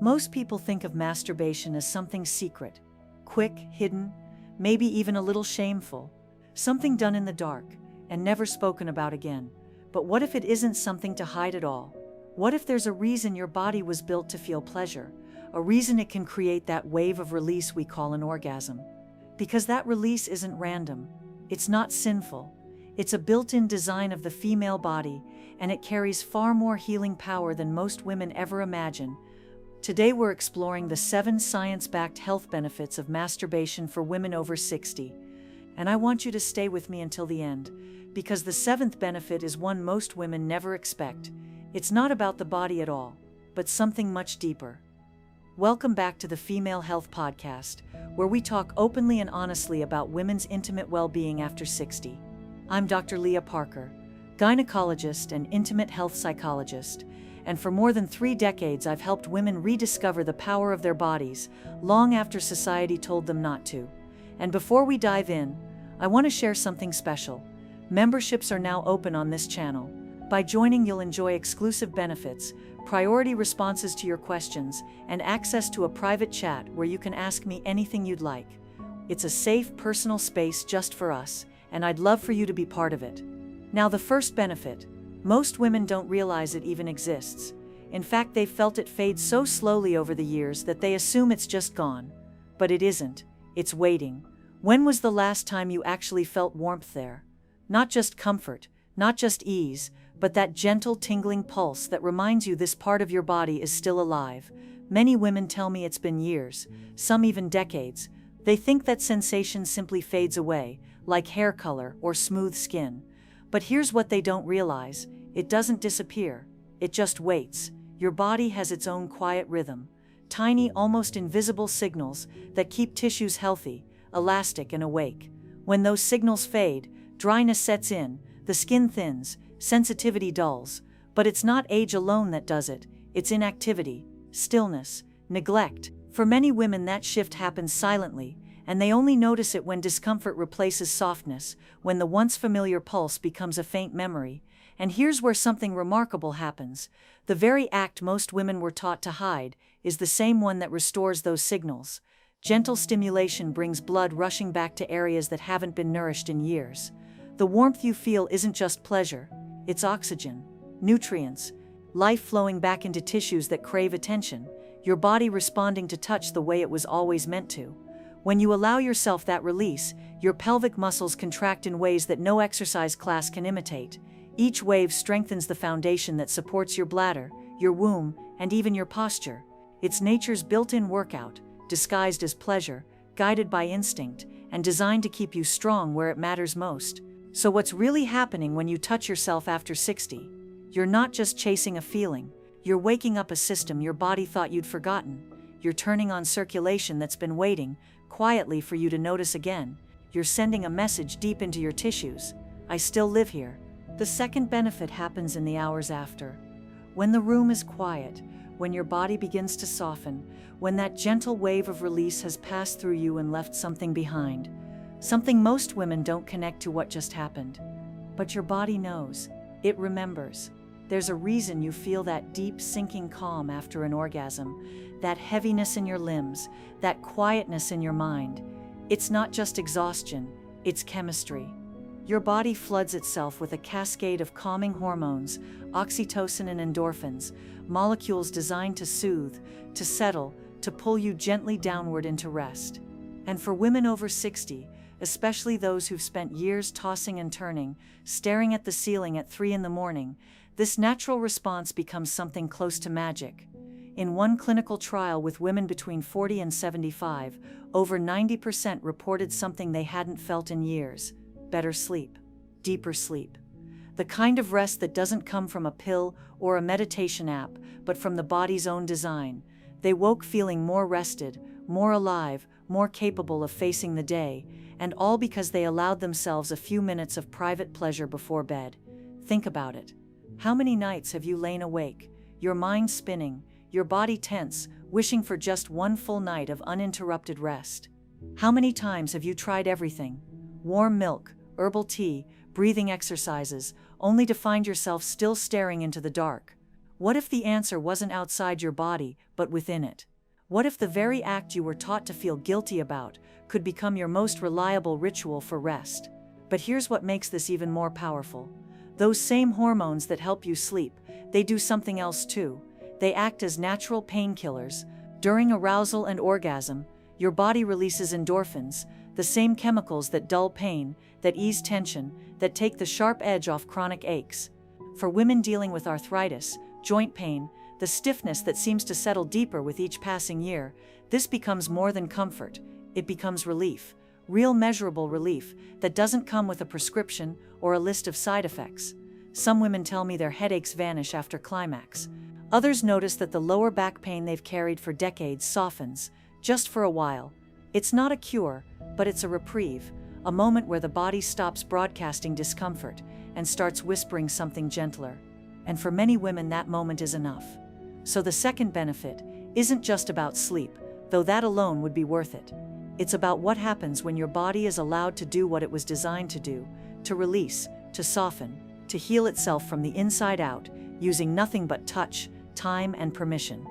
Most people think of masturbation as something secret, quick, hidden, maybe even a little shameful, something done in the dark and never spoken about again. But what if it isn't something to hide at all? What if there's a reason your body was built to feel pleasure, a reason it can create that wave of release we call an orgasm? Because that release isn't random, it's not sinful, it's a built-in design of the female body, and it carries far more healing power than most women ever imagine. Today we're exploring the 7 science-backed health benefits of masturbation for women over 60. And I want you to stay with me until the end, because the 7th benefit is one most women never expect. It's not about the body at all, but something much deeper. Welcome back to the Female Health Podcast, where we talk openly and honestly about women's intimate well-being after 60. I'm Dr. Lia Parker, gynecologist and intimate health psychologist, and for more than 3 decades I've helped women rediscover the power of their bodies, long after society told them not to. And before we dive in, I want to share something special. Memberships are now open on this channel. By joining, you'll enjoy exclusive benefits, priority responses to your questions, and access to a private chat where you can ask me anything you'd like. It's a safe, personal space just for us, and I'd love for you to be part of it. Now, the first benefit. Most women don't realize it even exists. In fact, they've felt it fade so slowly over the years that they assume it's just gone. But it isn't. It's waiting. When was the last time you actually felt warmth there? Not just comfort, not just ease, but that gentle tingling pulse that reminds you this part of your body is still alive. Many women tell me it's been years, some even decades. They think that sensation simply fades away, like hair color or smooth skin. But here's what they don't realize. It doesn't disappear. It just waits. Your body has its own quiet rhythm. Tiny, almost invisible signals that keep tissues healthy, elastic and awake. When those signals fade, dryness sets in, the skin thins, sensitivity dulls. But it's not age alone that does it. It's inactivity, stillness, neglect. For many women that shift happens silently, and they only notice it when discomfort replaces softness, when the once familiar pulse becomes a faint memory. And here's where something remarkable happens. The very act most women were taught to hide is the same one that restores those signals. Gentle stimulation brings blood rushing back to areas that haven't been nourished in years. The warmth you feel isn't just pleasure, it's oxygen, nutrients, life flowing back into tissues that crave attention, your body responding to touch the way it was always meant to. When you allow yourself that release, your pelvic muscles contract in ways that no exercise class can imitate. Each wave strengthens the foundation that supports your bladder, your womb, and even your posture. It's nature's built-in workout, disguised as pleasure, guided by instinct, and designed to keep you strong where it matters most. So what's really happening when you touch yourself after 60? You're not just chasing a feeling. You're waking up a system your body thought you'd forgotten. You're turning on circulation that's been waiting quietly for you to notice again. You're sending a message deep into your tissues. I still live here. The second benefit happens in the hours after. When the room is quiet, when your body begins to soften, when that gentle wave of release has passed through you and left something behind. Something most women don't connect to what just happened. But your body knows. It remembers. There's a reason you feel that deep, sinking calm after an orgasm, that heaviness in your limbs, that quietness in your mind. It's not just exhaustion, it's chemistry. Your body floods itself with a cascade of calming hormones, oxytocin and endorphins, molecules designed to soothe, to settle, to pull you gently downward into rest. And for women over 60, especially those who've spent years tossing and turning, staring at the ceiling at 3 a.m, this natural response becomes something close to magic. In one clinical trial with women between 40 and 75, over 90% reported something they hadn't felt in years: better sleep, deeper sleep. The kind of rest that doesn't come from a pill or a meditation app, but from the body's own design. They woke feeling more rested, more alive, more capable of facing the day, and all because they allowed themselves a few minutes of private pleasure before bed. Think about it. How many nights have you lain awake, your mind spinning, your body tense, wishing for just one full night of uninterrupted rest? How many times have you tried everything? Warm milk, herbal tea, breathing exercises, only to find yourself still staring into the dark? What if the answer wasn't outside your body, but but within it? What if the very act you were taught to feel guilty about could become your most reliable ritual for rest? But here's what makes this even more powerful. Those same hormones that help you sleep, they do something else too. They act as natural painkillers. During arousal and orgasm, your body releases endorphins, the same chemicals that dull pain, that ease tension, that take the sharp edge off chronic aches. For women dealing with arthritis, joint pain, the stiffness that seems to settle deeper with each passing year, this becomes more than comfort. It becomes relief, real measurable relief that doesn't come with a prescription or a list of side effects. Some women tell me their headaches vanish after climax. Others notice that the lower back pain they've carried for decades softens, just for a while. It's not a cure, but it's a reprieve, a moment where the body stops broadcasting discomfort and starts whispering something gentler. And for many women, that moment is enough. So the second benefit isn't just about sleep, though that alone would be worth it. It's about what happens when your body is allowed to do what it was designed to do, to release, to soften, to heal itself from the inside out, using nothing but touch, time, and permission.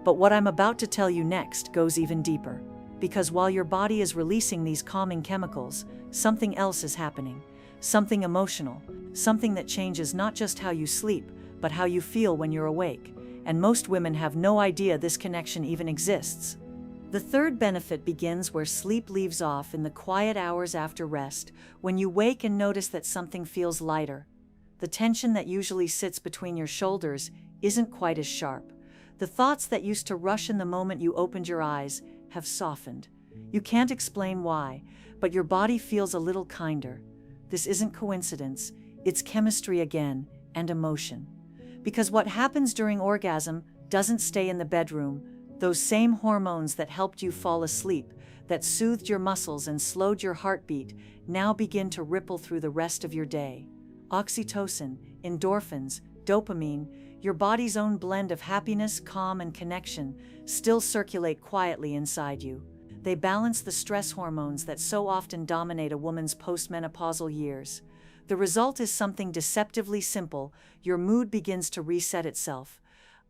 But what I'm about to tell you next goes even deeper. Because while your body is releasing these calming chemicals, something else is happening. Something emotional, something that changes not just how you sleep, but how you feel when you're awake. And most women have no idea this connection even exists. The third benefit begins where sleep leaves off, in the quiet hours after rest, when you wake and notice that something feels lighter. The tension that usually sits between your shoulders isn't quite as sharp. The thoughts that used to rush in the moment you opened your eyes have softened. You can't explain why, but your body feels a little kinder. This isn't coincidence, it's chemistry again, and emotion. Because what happens during orgasm doesn't stay in the bedroom. Those same hormones that helped you fall asleep, that soothed your muscles and slowed your heartbeat, now begin to ripple through the rest of your day. Oxytocin, endorphins, dopamine, your body's own blend of happiness, calm, and connection, still circulate quietly inside you. They balance the stress hormones that so often dominate a woman's postmenopausal years. The result is something deceptively simple. Your mood begins to reset itself.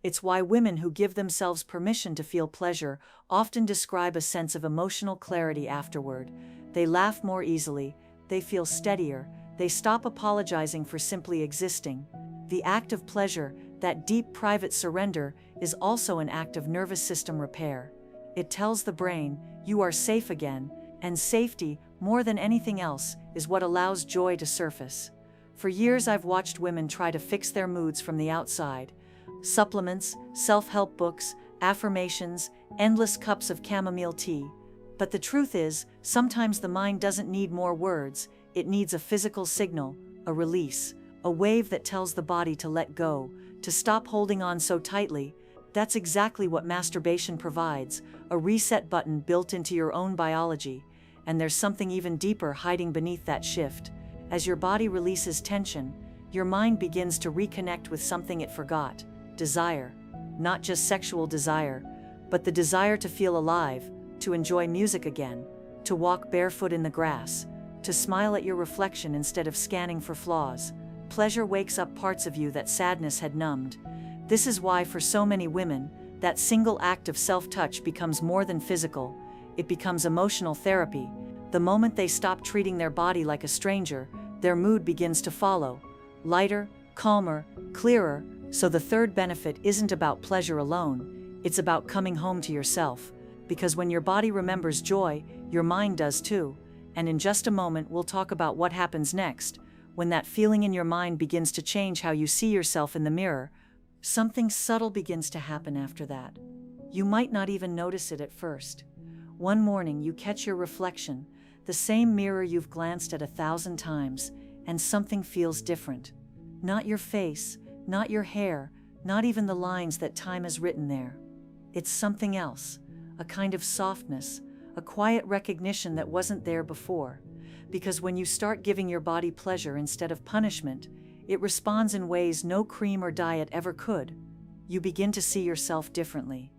It's why women who give themselves permission to feel pleasure often describe a sense of emotional clarity afterward. They laugh more easily, they feel steadier, they stop apologizing for simply existing. The act of pleasure, that deep private surrender, is also an act of nervous system repair. It tells the brain, you are safe again, and safety, more than anything else, is what allows joy to surface. For years I've watched women try to fix their moods from the outside. Supplements, self-help books, affirmations, endless cups of chamomile tea. But the truth is, sometimes the mind doesn't need more words, it needs a physical signal, a release, a wave that tells the body to let go, to stop holding on so tightly. That's exactly what masturbation provides, a reset button built into your own biology. And there's something even deeper hiding beneath that shift. As your body releases tension, your mind begins to reconnect with something it forgot. Desire. Not just sexual desire, but the desire to feel alive, to enjoy music again, to walk barefoot in the grass, to smile at your reflection instead of scanning for flaws. Pleasure wakes up parts of you that sadness had numbed. This is why for so many women, that single act of self-touch becomes more than physical. It becomes emotional therapy. The moment they stop treating their body like a stranger, their mood begins to follow. Lighter, calmer, clearer. So the third benefit isn't about pleasure alone, it's about coming home to yourself. Because when your body remembers joy, your mind does too. And in just a moment we'll talk about what happens next, when that feeling in your mind begins to change how you see yourself in the mirror. Something subtle begins to happen after that. You might not even notice it at first. One morning you catch your reflection, the same mirror you've glanced at 1,000 times, and something feels different. Not your face, not your hair, not even the lines that time has written there. It's something else, a kind of softness, a quiet recognition that wasn't there before. Because when you start giving your body pleasure instead of punishment, it responds in ways no cream or diet ever could. You begin to see yourself differently.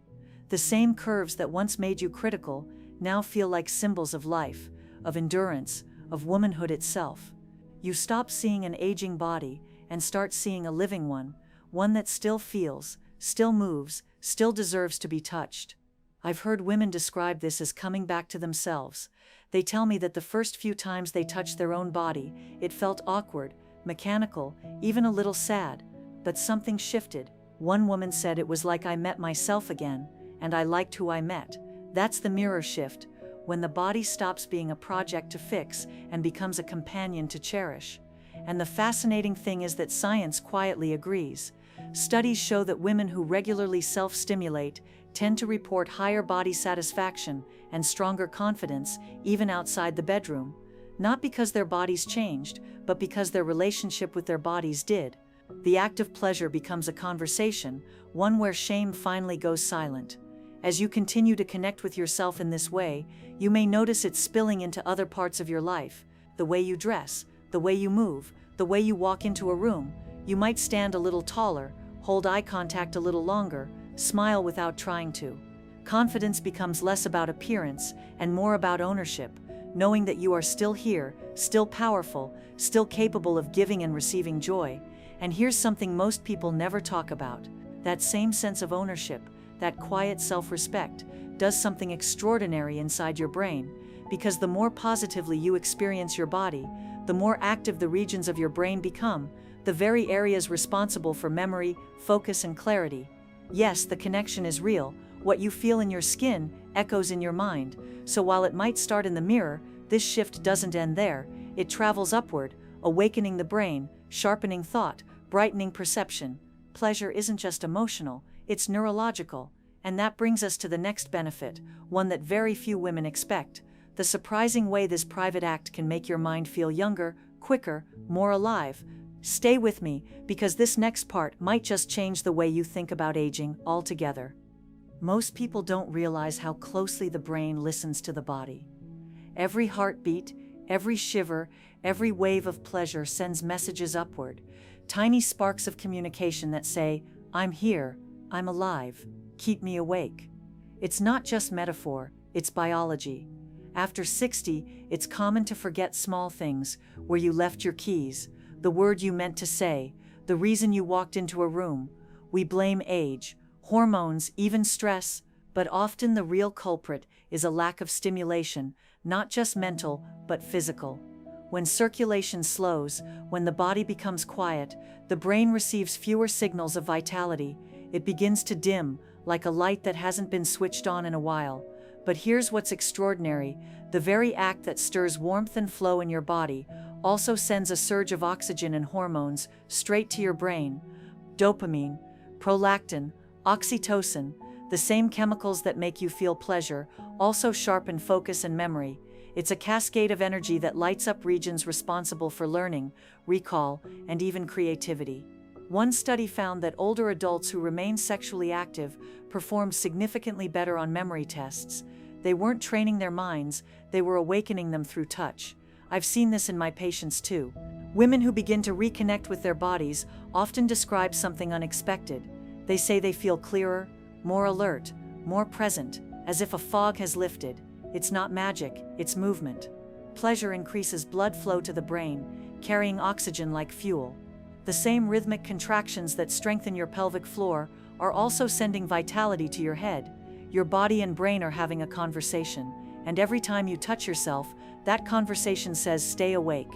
The same curves that once made you critical now feel like symbols of life, of endurance, of womanhood itself. You stop seeing an aging body and start seeing a living one, one that still feels, still moves, still deserves to be touched. I've heard women describe this as coming back to themselves. They tell me that the first few times they touched their own body, it felt awkward, mechanical, even a little sad. But something shifted. One woman said it was like I met myself again, and I liked who I met. That's the mirror shift, when the body stops being a project to fix and becomes a companion to cherish. And the fascinating thing is that science quietly agrees. Studies show that women who regularly self-stimulate tend to report higher body satisfaction and stronger confidence even outside the bedroom, not because their bodies changed, but because their relationship with their bodies did. The act of pleasure becomes a conversation, one where shame finally goes silent. As you continue to connect with yourself in this way, you may notice it spilling into other parts of your life. The way you dress, the way you move, the way you walk into a room. You might stand a little taller, hold eye contact a little longer, smile without trying to. Confidence becomes less about appearance and more about ownership, knowing that you are still here, still powerful, still capable of giving and receiving joy. And here's something most people never talk about. That same sense of ownership, that quiet self-respect, does something extraordinary inside your brain, because the more positively you experience your body, the more active the regions of your brain become, the very areas responsible for memory, focus, and clarity. Yes, the connection is real. What you feel in your skin echoes in your mind. So while it might start in the mirror, this shift doesn't end there. It travels upward, awakening the brain, sharpening thought, brightening perception. Pleasure isn't just emotional, it's neurological. And that brings us to the next benefit, one that very few women expect: the surprising way this private act can make your mind feel younger, quicker, more alive. Stay with me, because this next part might just change the way you think about aging altogether. Most people don't realize how closely the brain listens to the body. Every heartbeat, every shiver, every wave of pleasure sends messages upward, tiny sparks of communication that say, "I'm here, I'm alive, keep me awake." It's not just metaphor, it's biology. After 60, it's common to forget small things: where you left your keys, the word you meant to say, the reason you walked into a room. We blame age, hormones, even stress, but often the real culprit is a lack of stimulation, not just mental, but physical. When circulation slows, when the body becomes quiet, the brain receives fewer signals of vitality. It begins to dim, like a light that hasn't been switched on in a while. But here's what's extraordinary: the very act that stirs warmth and flow in your body also sends a surge of oxygen and hormones straight to your brain. Dopamine, prolactin, oxytocin, the same chemicals that make you feel pleasure, also sharpen focus and memory. It's a cascade of energy that lights up regions responsible for learning, recall, and even creativity. One study found that older adults who remained sexually active performed significantly better on memory tests. They weren't training their minds, they were awakening them through touch. I've seen this in my patients too. Women who begin to reconnect with their bodies often describe something unexpected. They say they feel clearer, more alert, more present, as if a fog has lifted. It's not magic, it's movement. Pleasure increases blood flow to the brain, carrying oxygen like fuel. The same rhythmic contractions that strengthen your pelvic floor are also sending vitality to your head. Your body and brain are having a conversation, and every time you touch yourself, that conversation says, "Stay awake."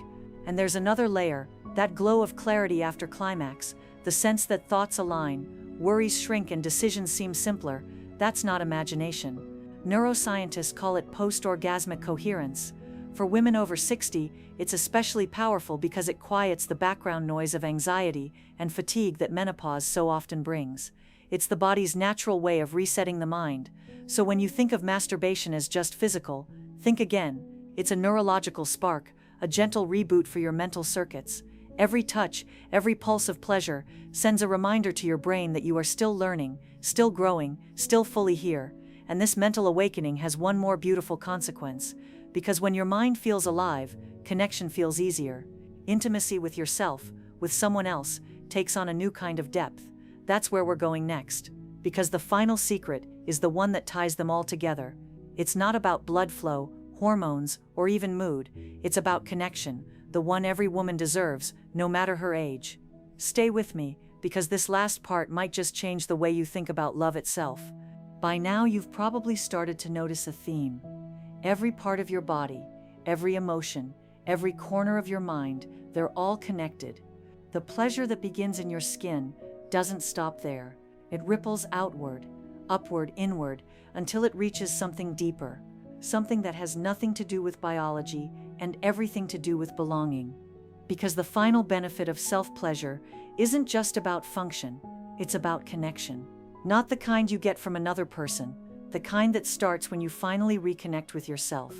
And there's another layer, that glow of clarity after climax, the sense that thoughts align, worries shrink, and decisions seem simpler. That's not imagination. Neuroscientists call it post-orgasmic coherence. For women over 60, it's especially powerful because it quiets the background noise of anxiety and fatigue that menopause so often brings. It's the body's natural way of resetting the mind. So when you think of masturbation as just physical, think again. It's a neurological spark, a gentle reboot for your mental circuits. Every touch, every pulse of pleasure sends a reminder to your brain that you are still learning, still growing, still fully here. And this mental awakening has one more beautiful consequence. Because when your mind feels alive, connection feels easier. Intimacy with yourself, with someone else, takes on a new kind of depth. That's where we're going next. Because the final secret is the one that ties them all together. It's not about blood flow, hormones, or even mood. It's about connection, the one every woman deserves, no matter her age. Stay with me, because this last part might just change the way you think about love itself. By now, you've probably started to notice a theme. Every part of your body, every emotion, every corner of your mind, they're all connected. The pleasure that begins in your skin doesn't stop there. It ripples outward, upward, inward, until it reaches something deeper, something that has nothing to do with biology and everything to do with belonging. Because the final benefit of self-pleasure isn't just about function, it's about connection. Not the kind you get from another person, the kind that starts when you finally reconnect with yourself.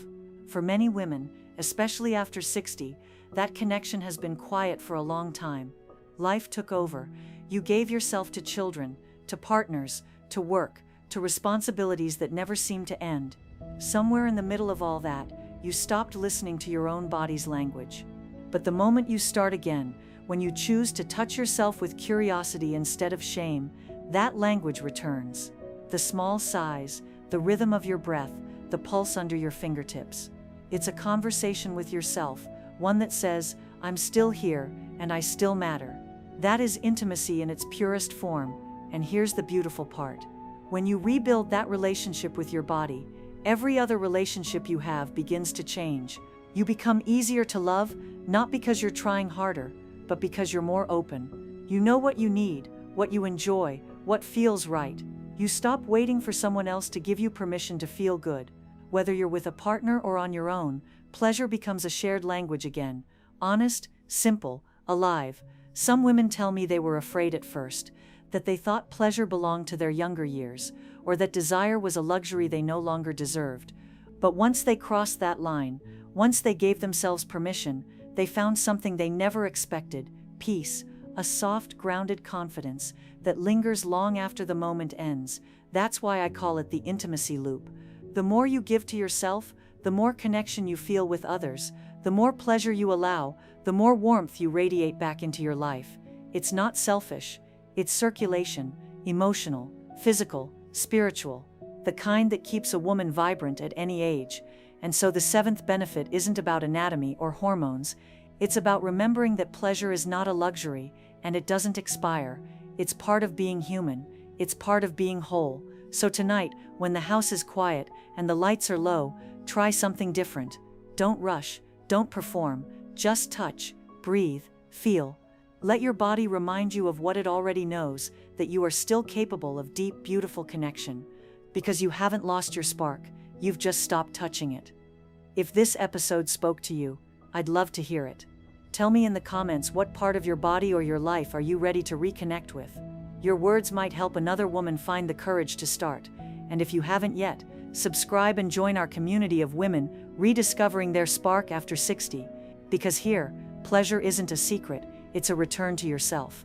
For many women, especially after 60, that connection has been quiet for a long time. Life took over. You gave yourself to children, to partners, to work, to responsibilities that never seemed to end. Somewhere in the middle of all that, you stopped listening to your own body's language. But the moment you start again, when you choose to touch yourself with curiosity instead of shame, that language returns. The small sighs, the rhythm of your breath, the pulse under your fingertips. It's a conversation with yourself, one that says, I'm still here, and I still matter. That is intimacy in its purest form, and here's the beautiful part. When you rebuild that relationship with your body, every other relationship you have begins to change. You become easier to love, not because you're trying harder, but because you're more open. You know what you need, what you enjoy, what feels right. You stop waiting for someone else to give you permission to feel good. Whether you're with a partner or on your own, pleasure becomes a shared language again. Honest, simple, alive. Some women tell me they were afraid at first, that they thought pleasure belonged to their younger years, or that desire was a luxury they no longer deserved. But once they crossed that line, once they gave themselves permission, they found something they never expected: peace, a soft, grounded confidence that lingers long after the moment ends. That's why I call it the intimacy loop. The more you give to yourself, the more connection you feel with others, the more pleasure you allow, the more warmth you radiate back into your life. It's not selfish, it's circulation, emotional, physical, spiritual, the kind that keeps a woman vibrant at any age. And so the seventh benefit isn't about anatomy or hormones, it's about remembering that pleasure is not a luxury, and it doesn't expire. It's part of being human, it's part of being whole. So tonight, when the house is quiet and the lights are low, try something different. Don't rush, don't perform, just touch, breathe, feel. Let your body remind you of what it already knows, that you are still capable of deep, beautiful connection. Because you haven't lost your spark, you've just stopped touching it. If this episode spoke to you, I'd love to hear it. Tell me in the comments what part of your body or your life are you ready to reconnect with. Your words might help another woman find the courage to start. And if you haven't yet, subscribe and join our community of women rediscovering their spark after 60. Because here, pleasure isn't a secret, it's a return to yourself.